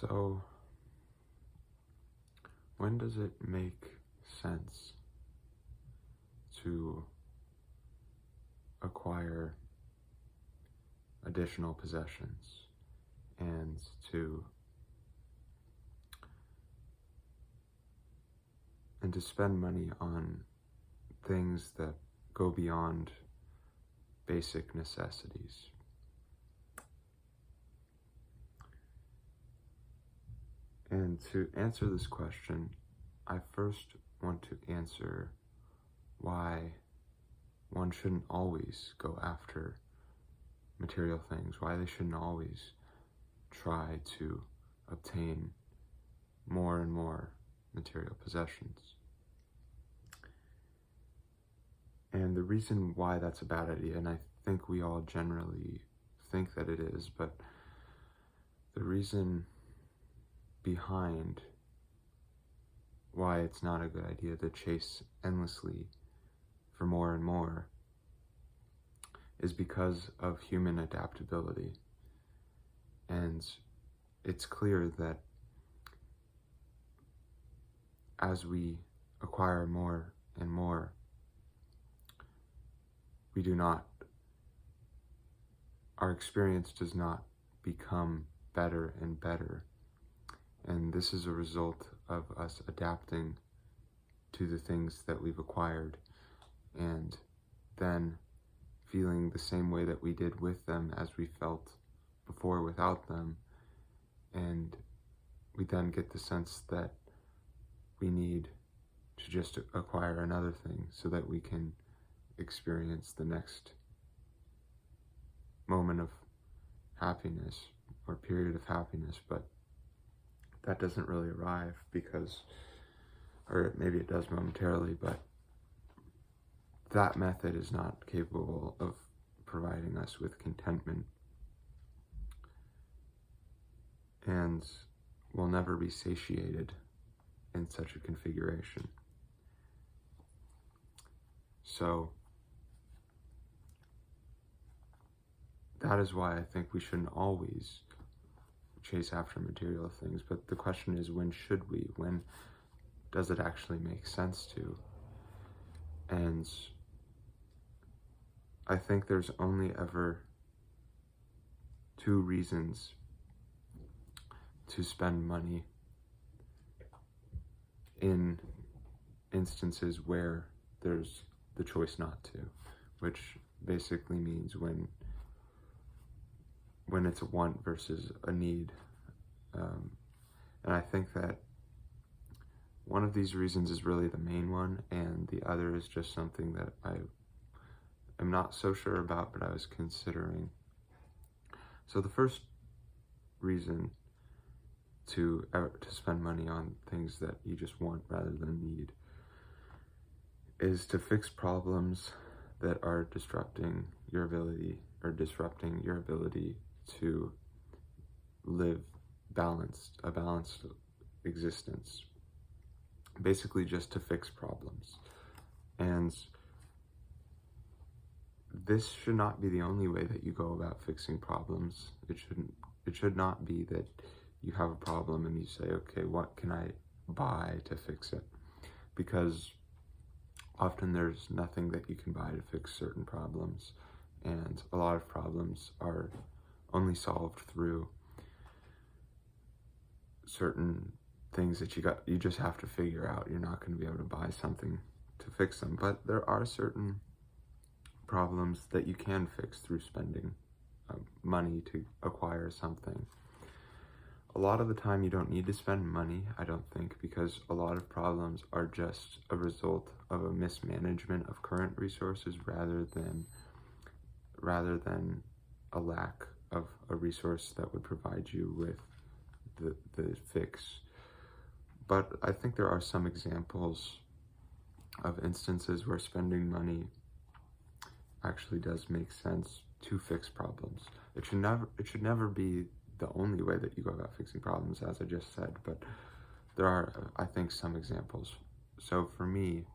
So, when does it make sense to acquire additional possessions and to spend money on things that go beyond basic necessities? And to answer this question, I first want to answer why one shouldn't always go after material things, why they shouldn't always try to obtain more and more material possessions. And the reason why that's a bad idea, and I think we all generally think that it is, but the reason behind why it's not a good idea to chase endlessly for more and more is because of human adaptability. And it's clear that as we acquire more and more, our experience does not become better and better. And this is a result of us adapting to the things that we've acquired and then feeling the same way that we did with them as we felt before without them. And we then get the sense that we need to just acquire another thing so that we can experience the next moment of happiness or period of happiness. But that doesn't really arrive or maybe it does momentarily, but that method is not capable of providing us with contentment and will never be satiated in such a configuration. So that is why I think we shouldn't always chase after material things, but the question is, when should we? When does it actually make sense to? And I think there's only ever two reasons to spend money in instances where there's the choice not to, which basically means when it's a want versus a need. And I think that one of these reasons is really the main one, and the other is just something that I am not so sure about, but I was considering. So the first reason to spend money on things that you just want rather than need is to fix problems that are disrupting your ability to live a balanced existence. Basically just to fix problems. And this should not be the only way that you go about fixing problems. It should not be that you have a problem and you say, okay, what can I buy to fix it? Because often there's nothing that you can buy to fix certain problems, and a lot of problems are only solved through certain things that you just have to figure out. You're not going to be able to buy something to fix them, but there are certain problems that you can fix through spending money to acquire something. A lot of the time you don't need to spend money, I don't think, because a lot of problems are just a result of a mismanagement of current resources rather than a lack of a resource that would provide you with the fix. But I think there are some examples of instances where spending money actually does make sense to fix problems. It should never be the only way that you go about fixing problems, as I just said, but there are, I think, some examples. So for me,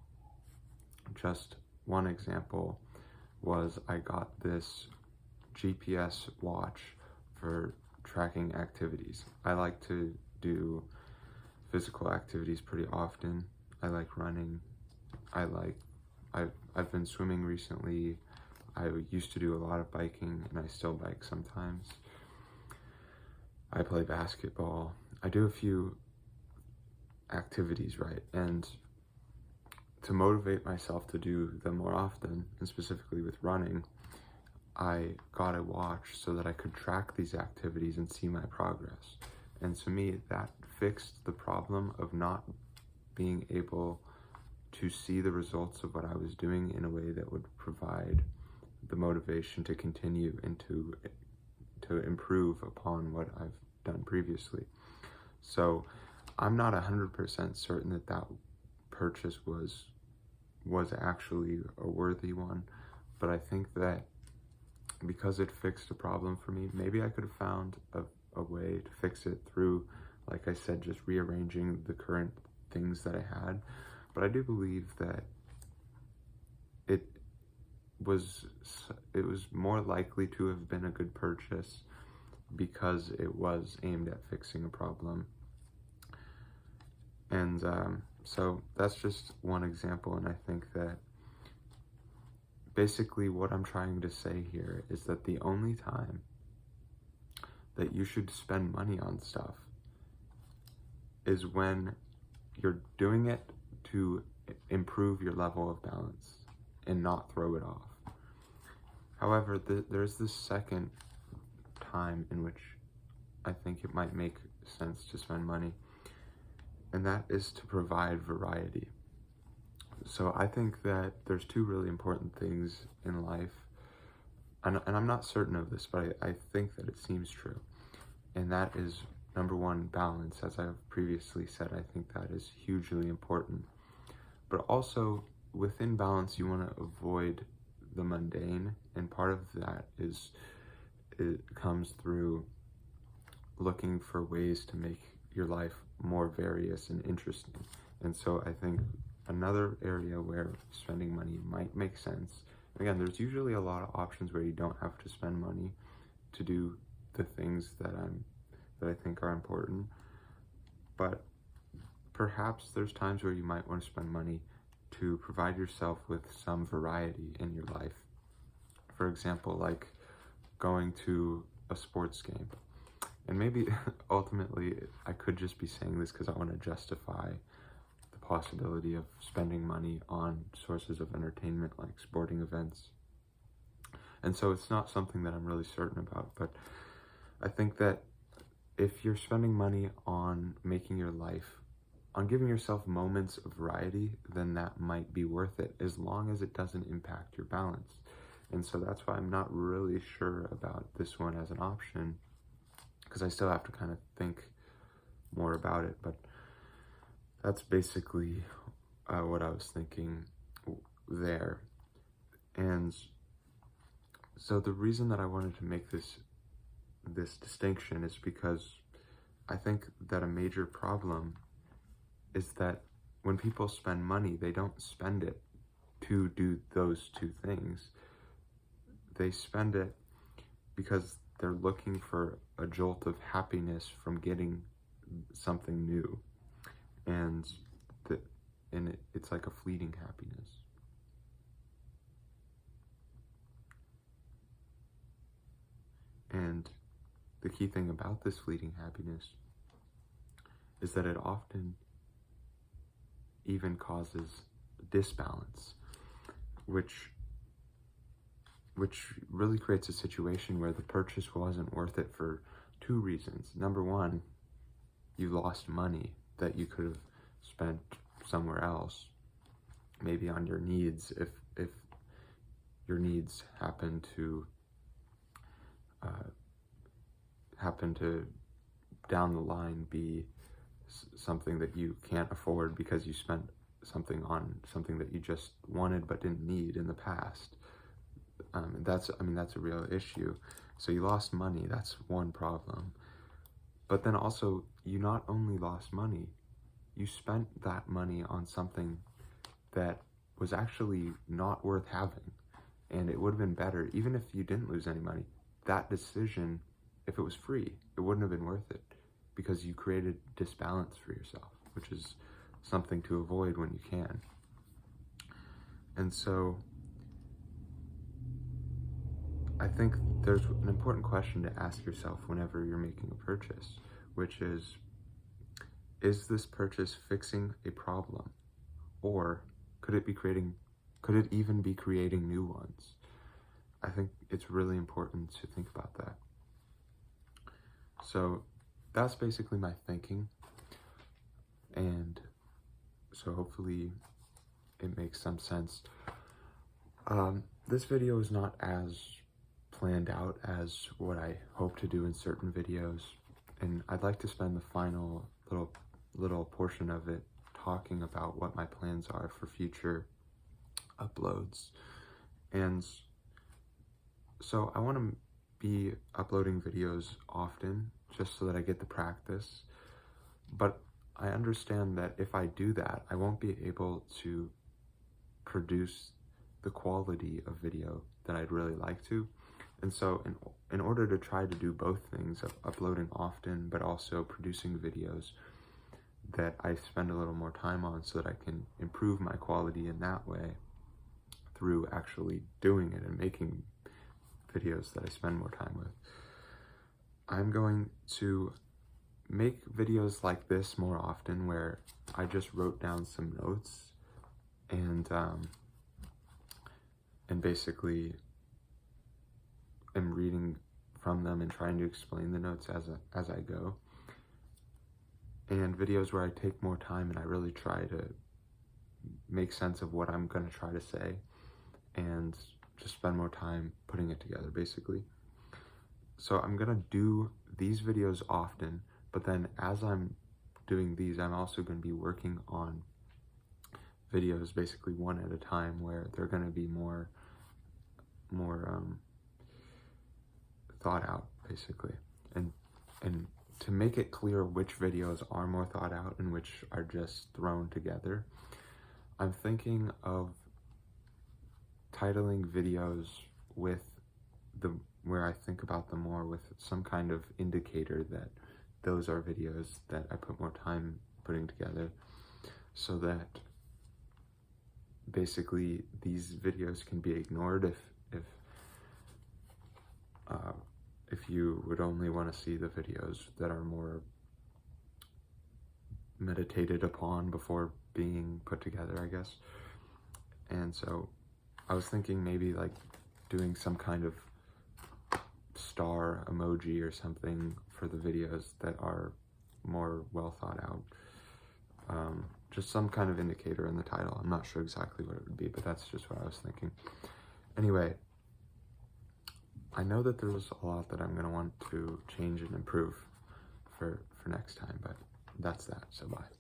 just one example was I got this GPS watch for tracking activities. I like to do physical activities pretty often. I like running. I've been swimming recently. I used to do a lot of biking, and I still bike sometimes. I play basketball. I do a few activities, right? And to motivate myself to do them more often, and specifically with running, I got a watch so that I could track these activities and see my progress. And to me, that fixed the problem of not being able to see the results of what I was doing in a way that would provide the motivation to continue and to improve upon what I've done previously. So I'm not 100% certain that that purchase was actually a worthy one, but I think that because it fixed a problem for me, maybe I could have found a way to fix it through, like I said, just rearranging the current things that I had. But I do believe that it was more likely to have been a good purchase because it was aimed at fixing a problem. And so that's just one example, and I think that basically what I'm trying to say here is that the only time that you should spend money on stuff is when you're doing it to improve your level of balance and not throw it off. However, there's this second time in which I think it might make sense to spend money, and that is to provide variety. So I think that there's two really important things in life, and I'm not certain of this, but I think that it seems true, and that is, number one, balance. As I've previously said, I think that is hugely important. But also, within balance, you want to avoid the mundane, and part of that is it comes through looking for ways to make your life more various and interesting. And so I think another area where spending money might make sense, again, there's usually a lot of options where you don't have to spend money to do the things that I think are important, but perhaps there's times where you might want to spend money to provide yourself with some variety in your life. For example, like going to a sports game. And maybe ultimately I could just be saying this because I want to justify the possibility of spending money on sources of entertainment like sporting events. And so it's not something that I'm really certain about, but I think that if you're spending money on making your life, on giving yourself moments of variety, then that might be worth it, as long as it doesn't impact your balance. And so that's why I'm not really sure about this one as an option, because I still have to kind of think more about it. But that's basically what I was thinking there. And so the reason that I wanted to make this distinction is because I think that a major problem is that when people spend money, they don't spend it to do those two things. They spend it because they're looking for a jolt of happiness from getting something new, and it's like a fleeting happiness. And the key thing about this fleeting happiness is that it often even causes disbalance, which really creates a situation where the purchase wasn't worth it for two reasons. Number one, you lost money that you could have spent somewhere else, maybe on your needs, if your needs happen to down the line be something that you can't afford because you spent something on something that you just wanted but didn't need in the past. That's a real issue. So you lost money, that's one problem. But then also, you not only lost money, you spent that money on something that was actually not worth having. And it would have been better, even if you didn't lose any money, that decision if it was free, it wouldn't have been worth it, because you created disbalance for yourself, which is something to avoid when you can. And so I think there's an important question to ask yourself whenever you're making a purchase, which is this purchase fixing a problem? Or could it even be creating new ones? I think it's really important to think about that. So that's basically my thinking. And so hopefully it makes some sense. This video is not as planned out as what I hope to do in certain videos. And I'd like to spend the final little portion of it talking about what my plans are for future uploads. And so I want to be uploading videos often just so that I get the practice. But I understand that if I do that, I won't be able to produce the quality of video that I'd really like to. And so in order to try to do both things, of uploading often but also producing videos that I spend a little more time on so that I can improve my quality in that way through actually doing it and making videos that I spend more time with, I'm going to make videos like this more often, where I just wrote down some notes and basically am reading from them and trying to explain the notes as I go. And videos where I take more time and I really try to make sense of what I'm going to try to say and just spend more time putting it together, basically. So I'm going to do these videos often, but then as I'm doing these, I'm also going to be working on videos basically one at a time, where they're going to be more thought out, basically. And to make it clear which videos are more thought out and which are just thrown together, I'm thinking of titling videos with where I think about them more with some kind of indicator that those are videos that I put more time putting together, so that basically these videos can be ignored if you would only want to see the videos that are more meditated upon before being put together, I guess. And so I was thinking maybe like doing some kind of star emoji or something for the videos that are more well thought out. Just some kind of indicator in the title. I'm not sure exactly what it would be, but that's just what I was thinking. Anyway, I know that there's a lot that I'm going to want to change and improve for next time, but that's that, so bye.